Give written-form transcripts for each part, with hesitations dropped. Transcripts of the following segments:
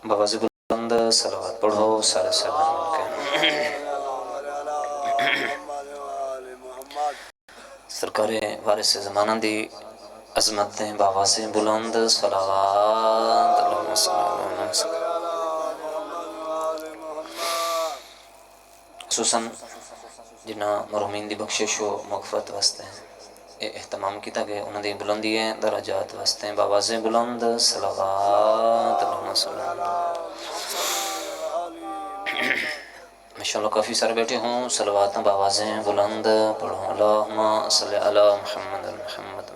बवाज़ बुलंद सलावत पढ़ो सारे सलाम के। सरकारे वारिस ज़माना दी अज़मतें बवाज़ बुलंद सलावत खुसूसन जिन्ना मरहूमीन दी बख्शिश व मग़फ़रत वास्ते एहतमाम किया गया उन्हां दी बुलंदियां दराजात वास्ते बवाज़ बुलंद सलावत माशाअल्लाह काफ़ी सारे बैठे हों। सलवात बावाज़ें बुलंद पढ़ो। अल्लाहुम्मा सल्लि अला मुहम्मद मुहम्मद।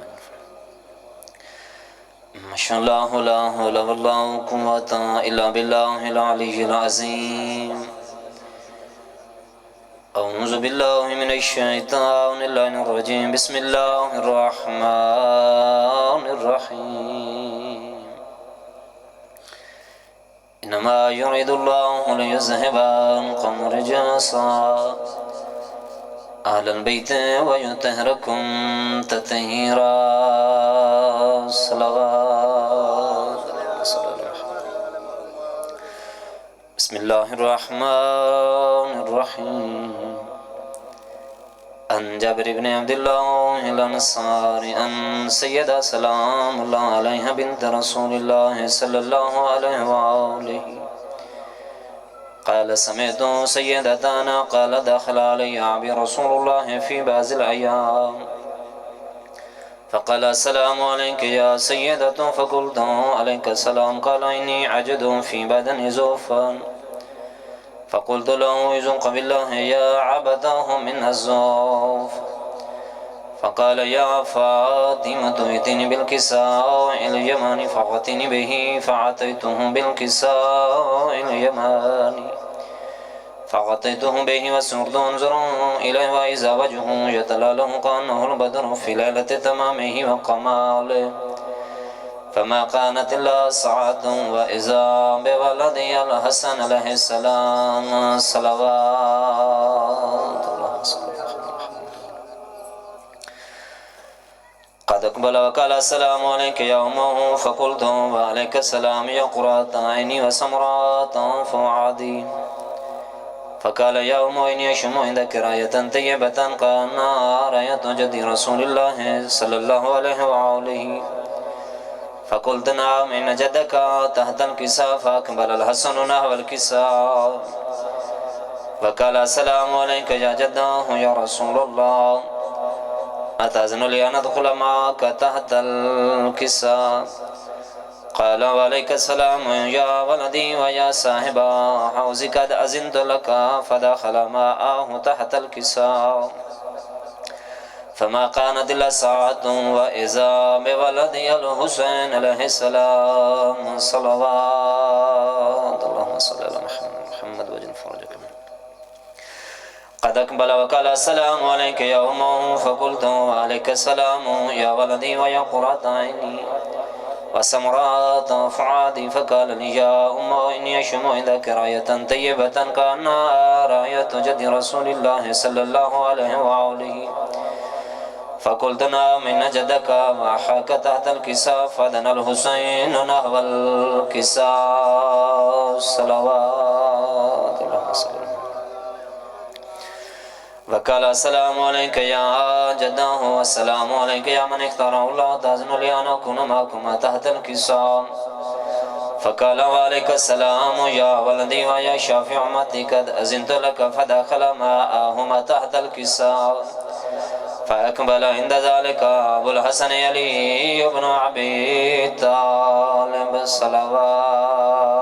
माशाअल्लाह ला हौला वला कुव्वता इल्ला बिल्लाहिल अलिय्यिल अज़ीम। अऊज़ु बिल्लाहि मिनश शैतानिर रजीम। बिस्मिल्लाहिर रहमानिर रहीम। इन्नमा युरिदुल्लाहु लियुज़हिबा अन्कुम रिजसा अहलल बैति व युतहिरकुम तत्हीरा। सलावत बिस्मिल्लाहिर रहमानिर रहीम। अन जाबिर इब्न अब्दिल्लाह अल अंसारी अन सय्यदा सलामुल्लाह अलैहा बिन्त रसूलिल्लाह सल्लल्लाहु अलैहि व आलिहि क़ाल समिअतु सय्यदताना क़ाल दख़ल अलैया अबी रसूलुल्लाह फ़ी बाज़िल अय्याम फ़क़ाल अस्सलामु अलैका या सय्यदतु फ़क़ुल्तु अलैका अस्सलाम क़ाल इन्नी अजिदु फ़ी बदनी ज़ुफ़्फ़न फ़क़ुल्तु लहु इज़ुक़ बिल्लाह या अबताह मिन अज़्ज़ुफ़्फ़ फ़क़ाल या फ़ातिमतु इतिनी बिल्किसाइल यमानी फ़अतिनी बिही फ़अतैतुहु बिल्किसाइल यमानी फ़अतैतुहु बिही वसुरतु अंज़ुरु इलैहि वइज़ा वजहुहु यतलअलअहु कअन्नहुल बद्रु फ़ी लैलति तमामिही व कमालिही फ़मा कानत इल्ला सअतुन वइज़ा बिवलदिहिल हसन अलैहिस्सलाम। सलावत क़द अक़बल वक़ाल अस्सलामु अलैका या उम्मह फ़क़ुल्तु व अलैका अस्सलाम या क़ुर्रता ऐनी व समरता फ़ुआदी फ़क़ाल या उम्म इन्नी अशम्मु इंदक रायतन तय्यबतन कअन्ना रायतु जद्दी रसूलिल्लाह सल्लल्लाहु अलैहि व आलिहि फ़क़ुल्त नअम इन्न जद्दक तहतल किसा फ़अक़बलल हसन नहवल किसा वक़ाल अस्सलामु अलैका या जद्दह या रसूलल्लाह अतअज़नु लि अन अदख़ुल मअक तहतल किसा क़ाल वअलैका अस्सलाम या वलदी व या साहिबा हौज़ि क़द अज़िनतु लक फ़दख़ल मअहु तहतल किसा फ़मा कानत इल्ला सअतुन वइज़ा बिवलदिहिल हुसैन अलैहिस्सलाम। सलावत अल्लाहुम्मा सल्लि अला मुहम्मद वअज्जिल फ़रजक। क़द अक़बल वक़ाल अस्सलामु अलैका या उम्म फ़क़ुल्तु व अलैका अस्सलाम या वलदी व या क़ुर्रता ऐनी व समरता फ़ुआदी फ़क़ाल लि या उम्म इन्नी अशम्मु इंदक रायतन तय्यबतन कअन्ना रायतु जद्दी रसूलिल्लाह सल्लल्लाहु अलैहि व आलिहि फ़क़ुल्तु नअम इन्न जद्दक वअख़ाक तहतल किसा फ़दनल हुसैन नहवल किसा। सलावत वक़ाल अस्सलामु अलैका या जद्दह अस्सलामु अलैका या मन इख्तारहुल्लाह तअज़नु लि अन अकून मअकुम तहतल किसा फ़क़ाल वअलैका अस्सलाम या वलदी व या शाफ़िअ उम्मती क़द अज़िनतु लक फ़दख़ल मअहुमा तहतल किसा फ़अक़बल इंद ज़ालिका अबुल हसन अली इब्न अबी तालिब। सलावत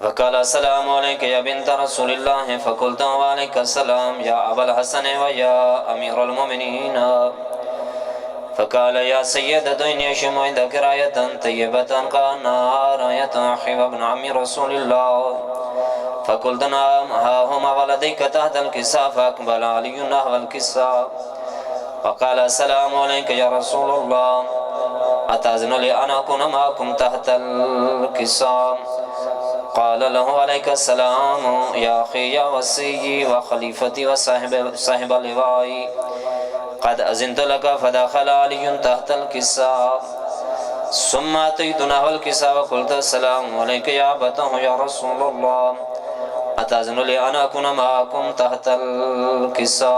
वक़ाल अस्सलामु अलैका या बिन्त रसूलिल्लाह फ़क़ुल्तु व अलैका अस्सलाम या अबल हसन व या अमीरुल मोमिनीन फ़क़ाल या सय्यदतु इन्नी अशम्मु इंदक रायतन तय्यबतन कअन्ना रायतु अख़ी व इब्न अम्मी रसूलिल्लाह फ़क़ुल्तु नअम हा हुमा वलदैका तहतल किसा फ़अक़बल अलिय्युन नहवल किसा फ़क़ाल अस्सलामु अलैका या रसूलल्लाह अतअज़नु लि अन अकून मअकुम तहतल किसा क़ाल लहु अलैका अस्सलाम या अख़ी या वस्सिय्यी व ख़लीफ़ती व साहिब लिवाई क़द अज़िनतु लक फ़दख़ल अलिय्युन तहतल किसा सुम्मा अतैतुनाहु अल-किसा वक़ुल्तु अस्सलामु अलैका या अबतः या रसूलल्लाह अताज़नु ली अन अकूना मअकुम तहतल किसा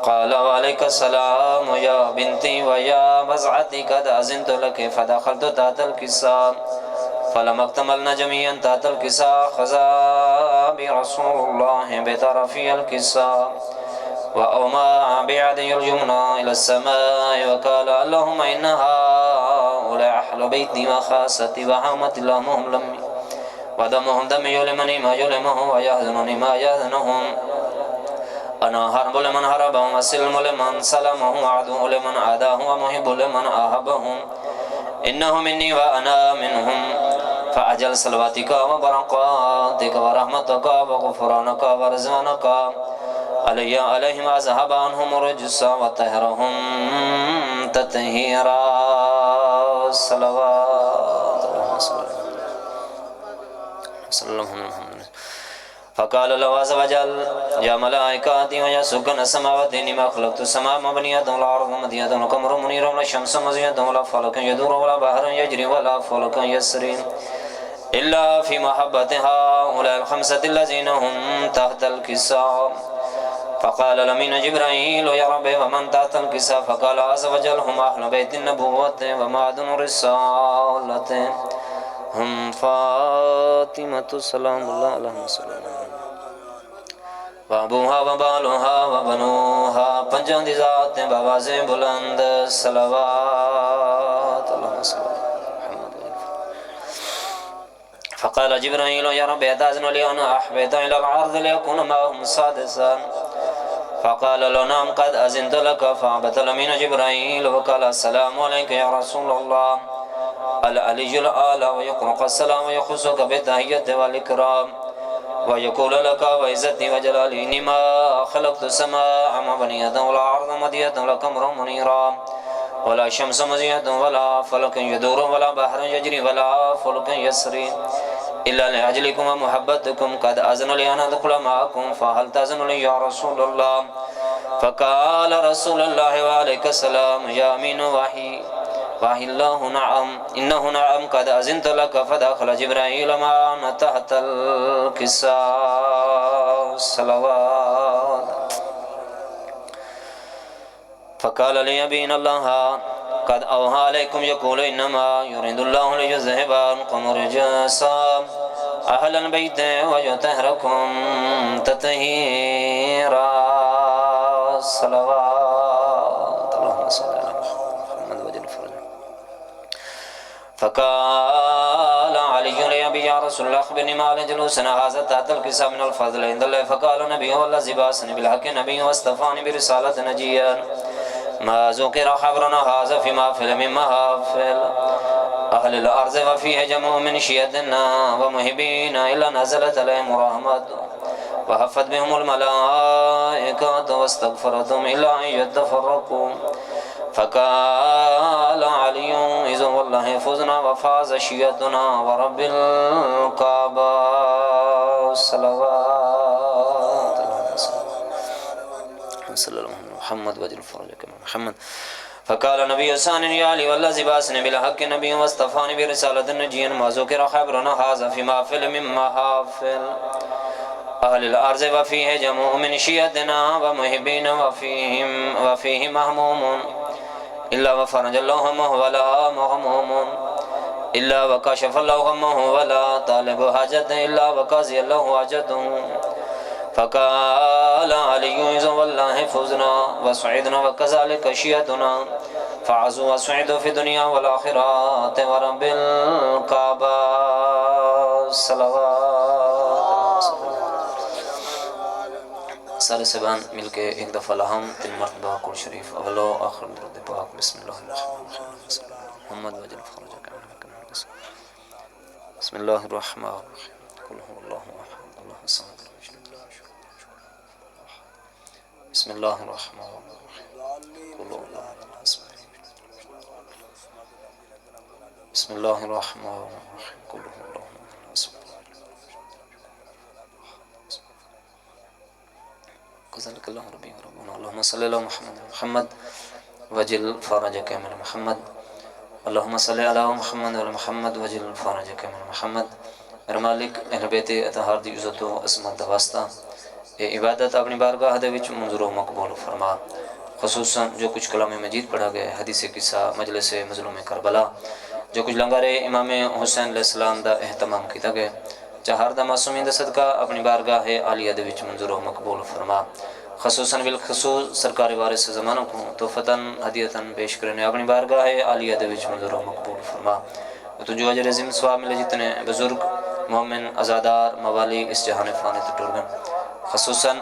क़ाल वअलैका अस्सलाम या बिन्ती व या बज़अती क़द अज़िनतु लकी फ़दख़लतु तहतल किसा फ़लम्मा इक्तमलना जमीअन तहतल किसा ख़ज़ा बि रसूलुल्लाह बितरफ़िल किसा वअौमा बियदिही अल-युमना इला अस्समाइ वक़ाल अल्लाहुम्मा इन्ना हाउलाइ अहलु बैती व ख़ासती व आम्मती लहमुहुम लम्मी ودمهم دمي يؤلمني ما يؤلمه ويحزنني ما يحزنهم أنا هرب لمن هربهم وسلم لمن سلمه وعدو لمن عاداه ومحب لمن أحبهم إنه مني وأنا منهم فأجل صلواتك وبركاتك ورحمتك وغفرانك ورضوانك عليهم أذهب عنهم الرجس وطهرهم تطهيرا صلوات الله عليه فقال الله عز وجل يا ملائكتي ويا سكان السماوات إنما خلقت السماء مبنية والأرض مبنية والقمر منير ولا الشمس مزية ولا فلك يدور ولا بحر يجري ولا فلك يسري إلا في محبة هؤلاء الخمسة الذين هم تحت الكساء فقال لمن جبرائيل يا رب ومن تحت الكساء فقال عز وجل هم أهل بيت النبوة ومعدن الرسالة हम फातिमतु सलामुल्लाह अलैहा वबूहा वबालुहा वबनूहा पंजां दी ज़ात बवाज़े बुलंद सलवात फ़क़ाल जिब्राईल या रब्बी अताज़नु ली अन अहबित इलल अर्ज़ लियकुन मअहुम सादिसा फ़क़ाल लो नाम क़द अज़िनतु लक फ़अबत लमीन जिब्राईल वक़ाल अस्सलामु अलैका या रसूलल्लाह العلي الأعلى ويقرأ السلام ويخصك بالتحية والإكرام ويقول لك وعزتي وجلالي إنما خلقت السماء مبنية والأرض مدية والقمر منيرا ولا شمس مزية ولا فلك يدور ولا بحر يجري ولا فلك يسري إلا لأجلكم ومحبتكم قد أذن لي أن أدخل معكم فهل تأذن لي يا رسول الله فقال رسول الله وعليك السلام يا أمين وحي الله نعم إنه نعم قد أذنت لك فدخل جبرائيل معنا تحت الكساء الصلوات فقال لي أبين الله قد أوحى عليكم يقول إنما يريد الله ليذهب عنكم الرجس أهل البيت ويطهركم تطهيرا الصلوات اللهم صل على محمد وجل فرجه فقال علي لأبي يا رسول الله أخبرني ما لجلوسنا هذا تحت الكساء من الفضل عند الله فقال نبي والذي بعثني بالحق نبي واصطفاني برسالة نجيا ما ذكر خبرنا هذا في محفل من محافل أهل الأرض وفيه جمع من شيعتنا ومحبين إلا نزلت عليهم رحمة وحفت بهم الملائكة واستغفرتهم إلا أن يتفرقوا فقال علي إذا والله فزنا وفاز شيعتنا ورب الكعبة الصلوات صلى الله عليه محمد وجل فرجك محمد فقال النبي ثاني يا علي والذي بعثني بالحق نبي واصطفاني برسالة نجيا ما ذكر خبرنا هذا في محفل من محافل أهل الأرض وفيه جمع من شيعتنا ومحبين وفيه مهموم إلا وفرج الله همه ولا مغموم إلا وكشف الله همه ولا طالب حاجة إلا وقضي الله حاجته فقال علي إذا والله فزنا وسعدنا وكذلك شيعتنا فعزوا وسعدوا في الدنيا والآخرة ورب الكعبة الصلوات सारे सबान मिलके एक दफ़ा लहम 3 मरतबा कुल शरीफ अवलो आखिर दरूद पाक बिस्मिल्लाहिर्रहमानिर्रहीम मोहम्मद वजल फरजक बिस्मिल्लाहिर्रहमानिर्रहीम कुल हुवल्लाहु अहद अल्लाहु समद बिस्मिल्लाहिर्रहमानिर्रहीम कुल हुवल्लाहु अहद बिस्मिल्लाहिर्रहमानिर्रहीम कुल हुवल्लाहु अहद كذلك الله ربي وربنا اللهم صل على محمد وجل فرجك من محمد अल्लाहुम्मा सल्लि अला मुहम्मद व मुहम्मद वजिल फरजक मिन मुहम्मद। मेरे मालिक अहले बैत अतहार दी इज़्ज़त व असमत दा वास्ता ये इबादत अपनी बारगाह दे विच मंजूर व मकबूल फरमा। खुसूसन जो कुछ कलाम मजीद पढ़ा गया, हदीस किस्सा, मजलिस मज़लूम करबला, जो कुछ लंगर इमाम हुसैन अलैहिस्सलाम दा एहतमाम किया गया, चाहर दा मासूमीन दा सदका अपनी बारगाह आलिया दे विच मंजूर व मकबूल फरमा। खसूसन बिलखसूस सरकार वारिस ज़मानों को तोहफ़तन हदियतन पेश करने अपनी बारगाह आलिया दे विच मंजूर व मकबूल फरमा। तो जो अजर अज़ीम सवाब मिले जितने बुज़ुर्ग मोमिन अज़ादार मवाली इस जहान फ़ानी तो टुर गए, खसूसन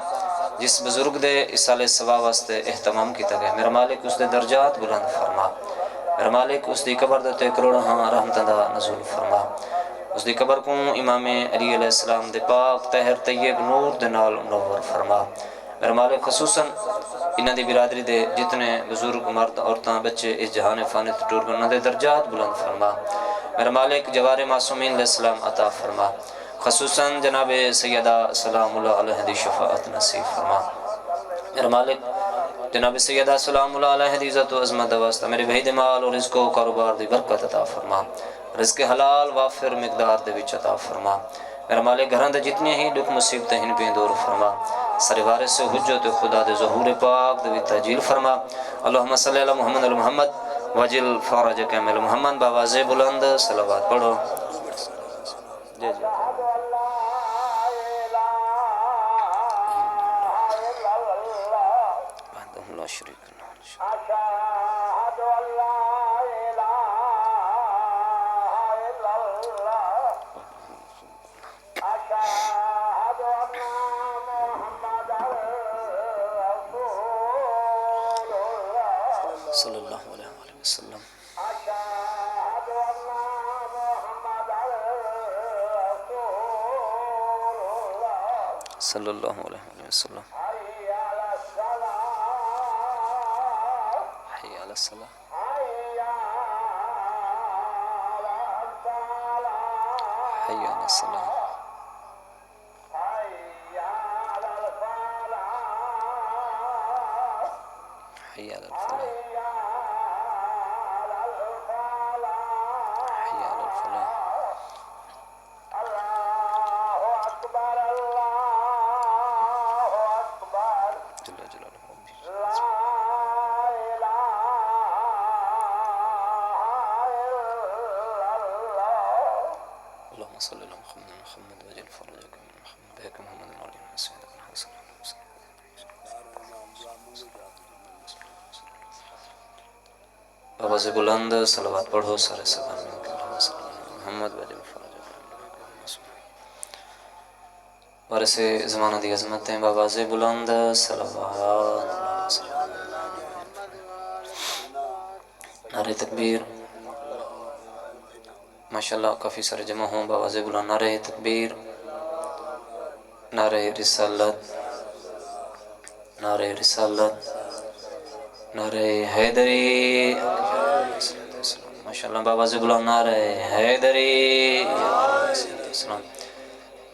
जिस बुज़ुर्ग दे इस साल सवाब वास्ते एहतमाम किया गया, मेरा मालिक उसके दर्जात बुलंद फरमा। मेरा मालिक उसकी कबर दे करोड़ हाँ रहमत दा नज़ूल फरमा। उसकी कबर को इमाम अली अलैहिस्सलाम दे पाक तहर तैयब नूर दे नाल मुनव्वर फरमा। मेरा मालिक खसूसन इन्हां दी बिरादरी दे जितने बुजुर्ग मर्द औरतां बच्चे इस जहान फ़ानी तो टूर गए, उन्हां दे दर्जात बुलंद फरमा। मेरा मालिक जवारे मासूमीन अलैहिस्सलाम अता फरमा। खसूसन जनाब सैयदा सलामुल्लाह अलैहा दी शफाअत नसीब फरमा। मेरा मालिक जनाब सैयदा सलामुल्लाह अलैहा दी इज़्ज़त व अज़मत दा वास्ता मेरे भाई दे माल और रिज़्क़ व कारोबार दी बरकत अता फरमा। रिज़्क़ हलाल वाफिर मिक़दार दे विच अता फरमा। मेरा मालिक घरां दे जितनी ही दुख मुसीबतें हिन पे दूर फरमा। सारे वारिस से हुज्जत खुदा दे ज़हूर पाक दे विच ताजील फरमा। अल्लाहुम्मा सल्लि अला मुहम्मद व मुहम्मद वजिल फरजक मिन मुहम्मद। बावाज़े बुलंद सलावत पढ़ो। जी जी अल्लाह शरीक सल्लल्लाहु अलैहि वसल्लम। सल्लल्लाहु अलैहि वसल्लम। हय्या अला सलाह। हय्या अला सलाह। हय्या अला फलाह। हय्या अला फलाह। अल्लाहु अकबर अल्लाहु अकबर जल्ल जलालुहु। ला इलाहा इल्लल्लाह। अल्लाहुम्मा सल्लि अला मुहम्मद वजिल फरजक मिन मुहम्मद बैक मुहम्मद अली सैयदना हसन। आवाज़ बुलंद सलावत पढ़ो सारे सलाम मोहम्मद वजिल फरजक। वारिस ज़माना दी अज़मतें आवाज़ बुलंद सलावत। नारे तकबीर। माशाअल्लाह काफ़ी सारे जमा हों आवाज़ बुलंद। नारे तकबीर, नारे रिसालत, नारे रिसालत, नारे हैदरी। माशाअल्लाह आवाज़ बुलंद। नारे हैदरी।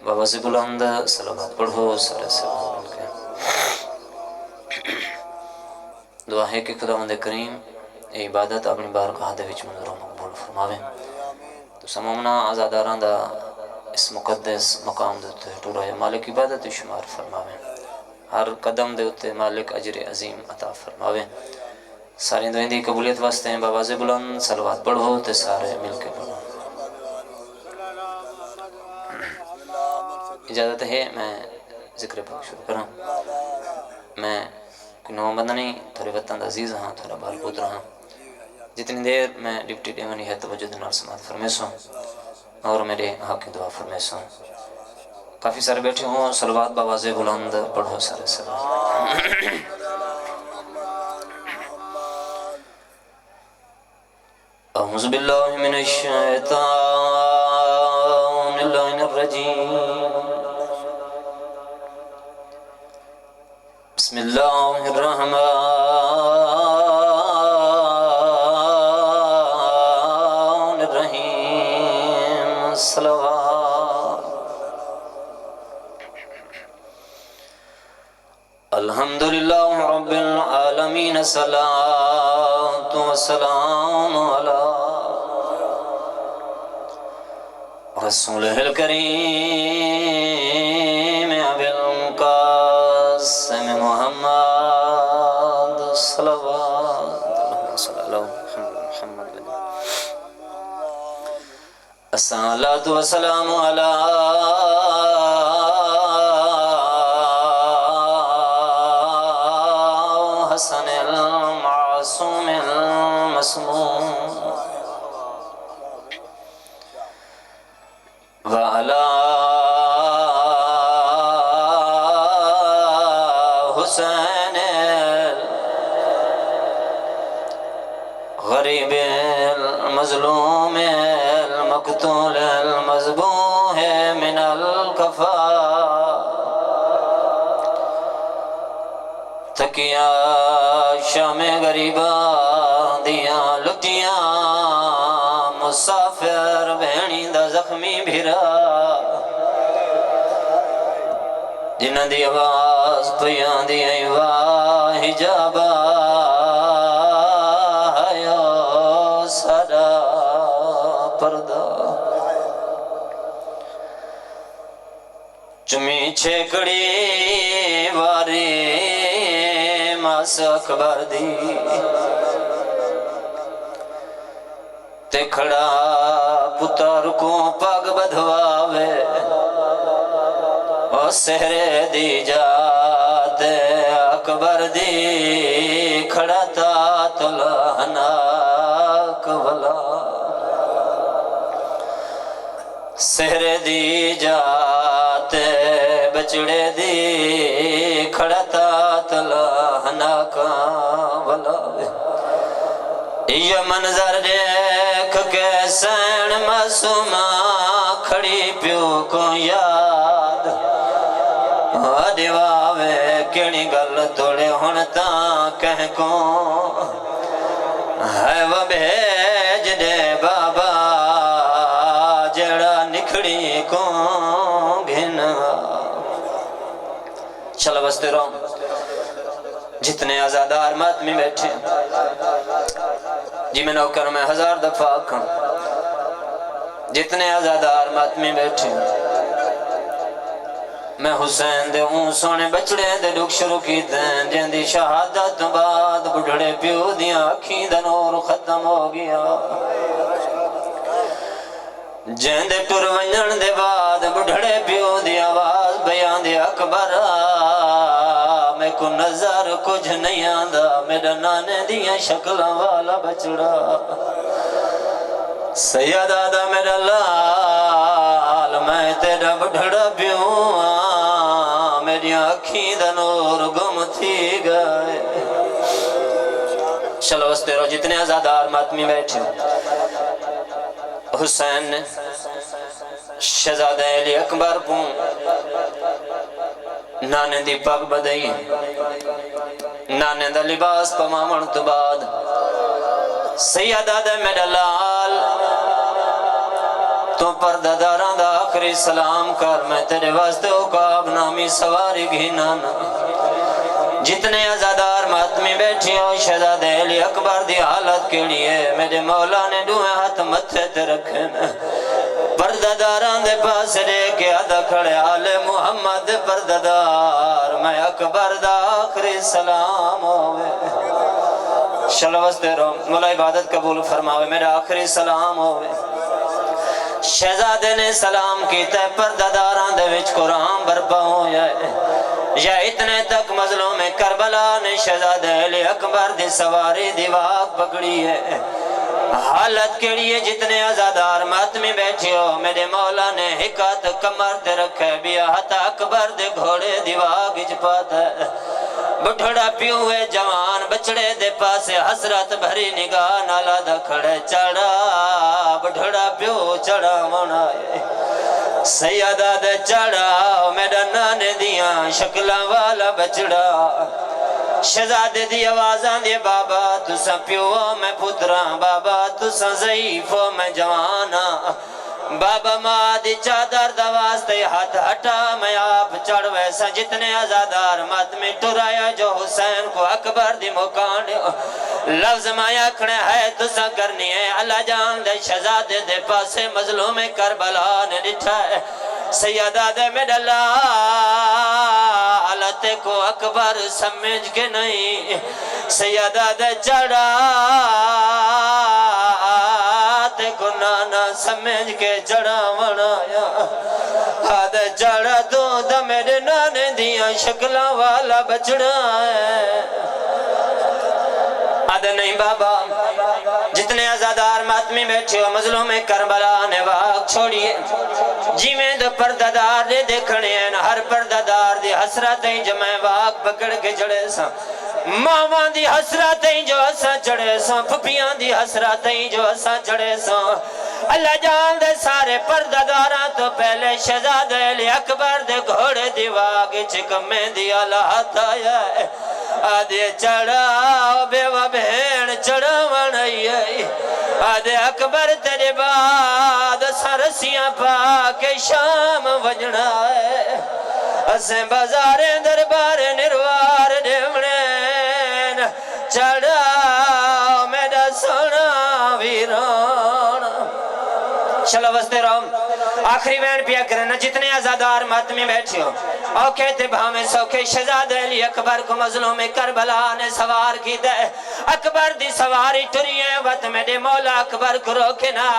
आवाज़ बुलंद सलावत पढ़ो सारे सलाम के। दुआ है कि खुदावंद करीम ये इबादत अपनी बारगाह दे विच मंजूर व मकबूल फरमावे। तो सममना आज़ादारां दा इस मुकद्दस मकाम दे उत्ते टुरा मालिक इबादत शुमार फरमावे। हर कदम दे उत्ते मालिक अजर अजीम अता फरमावे। सारी दुआएं दी कबूलियत वास्ते आवाज़ बुलंद सलावत पढ़ो ते सारे मिल के पढ़ो। इजाज़त है मैं जिक्र पाक शुरू करा। मैं कोई नवा बंदा नहीं, थोड़े वतन दा अजीज़ हाँ, थोड़ा बाल पुत्र हाँ। जितनी देर मैं डिप्टी डेवनी है तवज्जो नाल समात फरमेसों और मेरे हक की दुआ फरमेसों। काफ़ी सारे बैठे हों, सलवात बावाज़े बुलंद पढ़ो सारे सलाम। अऊज़ु बिल्लाहि मिनश शैतानिर रजीम। बिस्मिल्लाहिर रहमानिर रहीम। सलावत। अल्हम्दुलिल्लाहि रब्बिल आलमीन। सलातो वस्सलामु अला रसूलुल करीम अबिल कासिम मुहम्मद सल्लल्लाहु अस्सलातु वस्सलामु अला हसनिल मासूमिल मसमूम व अला हुसैनिल गरीबिल मज़लूमिल मक़तूलिल मज़बूहि मिनल कफ़ा तकिया शामे गरीबा दिया लुटिया मुसाफिर भेणी दा जख्मी भिरा जिन्हां दी आवाज़ पइयां दी वाह हिजाबा हयो साडा पर्दा चुमी छेकड़ी वारी मास अकबर दी ते खड़ा पुत्र को पग बधवावे ओ सहरे दी जात अकबर दी खड़ा तात लहनाक वला सहरे दी जात बचड़े दी खड़ा तात लहनाक वला ये मंजर देख के सैन मासूमा खड़ी प्यो को याद दिवावे केड़ी गल तोड़े हुण तां कह को है वो भेज दे बाबा जड़ा निखड़ी को घिन चल बसते रहो जितने आजादार मातमी बैठे जी मैं नौकर में 1000 दफा आखा जितने आजादार मातमी बैठे मैं हुसैन दे सोने बचड़े दे दुख शुरू कीते जिंदी शहादत तो बाद बुढ़ड़े प्यो दियां अखीं दा नूर खत्म हो गया जिंदे टुर वंजण दे बाद बुढ़ड़े प्यो दी आवाज बयान दे अकबर मैं को नजर कुछ नहीं आंदा मेरा नाने दियां शक्लां वाला बचड़ा सैयदा दा मेरा लाल मैं तेरा बुढ़ड़ा प्यो मेरी अखीं दा नूर गुम थी गए चलो बस तेरो जितने आजादार मातमी बैठे हुसैन ने शहजादे अली अकबर को नाने दी पग बदई नाने दा लिबास पवावण तो बाद सैयदा दे मेरा लाल तो परदादारां दा आखिरी सलाम कर मैं तेरे वास्ते उकाब नामी सवारी घिना जितने आजादार मातमी बैठी हो शहजादे अली अकबर दी हालत केड़ी है मेरे मौला ने दुए हाथ मथे ते रखे परदादारां दे पास रे के आदा खड़े आले मुहम्मद परदादार मैं अकबर दा आखिरी सलाम होवे चलो वस्ते रो मौला इबादत कबूल फरमावे मेरा आखिरी सलाम होवे शहजादे ने सलाम कीता परदादारां दे विच कुरान बरपा होया या इतने तक मजलूम में करबला ने शहजादे अली अकबर दी सवारी दी वाग पकड़ी है हालत केड़ी है जितने आजादार मातमी बैठे हो मेरे मौला ने हिकात कमर ते रखे बिया हत अकबर दे घोड़े दी वाग इच पाता बुढ़ड़ा प्यू है जवान बचड़े दे पासे हसरत भरी निगाह नाला दा खड़े चढ़ा बुढ़ड़ा प्यू चढ़ा मना सैयदा दे चढ़ा मेरा नाने दिया शक्लां वाला बचड़ा शहजादे दी आवाज़ां दे बाबा तुसा प्यो मैं पुत्रा बाबा तुसा ज़ईफ मैं जवाना बाबा माँ दी चादर दा वास्ते हाथ हटा मैं आप चढ़ वैसा जितने आजादार मत में टुराया जो हुसैन को अकबर दी मुकान लफ्ज माया खड़े है तुसा करनी है अल्लाह जान दे शहजादे दे पासे मजलूम करबला ने डिठा है सैयदा दे मेडला अलते को अकबर समझ के नहीं सैयदा दे चढ़ा को नाना समझ के जड़ा बनाया हाथ जड़ा दूध मेरे नाने दिया शक्ला वाला बचड़ा है आद नहीं बाबा जितने आजादार मातमी बैठे हो मजलूम में करबला ने वाक छोड़िए जिमें दो पर्दादार दे देखने हर पर्दादार दे हसरत जमे वाक पकड़ के जड़े सा मामा दी हसरत जो असा चढ़े सो फुफियां दी हसरत जो असा चढ़े सो अल्लाह जान दे सारे पर्दादारा तो पहले शहजादे अली अकबर दे घोड़े दी वाग चिकमे दी हाथ आया आदे चढ़ाओ बेवा भेड़ चढ़ावन आदे अकबर तेरे बाद सरसियां पा के शाम वजना है असें बाजारे दरबारे निर्वार देवने चढ़ा मेरा सोना वीरान चलो बसते रहो आखिरी वैन पिया करना जितने आजादार मत में बैठे हो औखे ते भावे सौखे शहजादे अली अकबर को मजलूम में करबला ने सवार की दे अकबर दी सवारी टुरी है वत मेरे मौला अकबर को रोके ना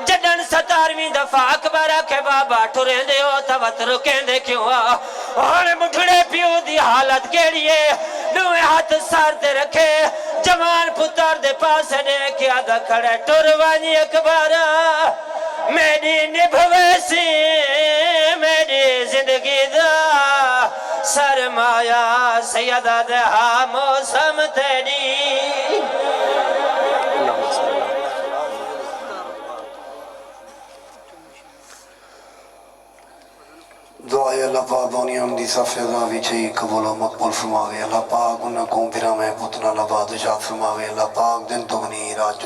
जडन 17वीं दफा अकबर आखे बाबा टुरे दे हो तो वत रुके दे क्यों और मुठड़े पियो दी हालत केड़ी है दुए हाथ सर ते रखे जवान पुत्र दे पास ने क्या दा खड़े टुरवानी अकबर मेरी निभवेसी मेरी जिंदगी दा सरमाया सैयदा दे हा मौसम तेरी दुआए अल्लाह पाक दुनिया दी सफेदा विच कबूल मकबूल फरमावे अल्लाह पाक उन्हां को बिरा में पुतना लबाद जात फरमावे अल्लाह पाक दिन तो नहीं रात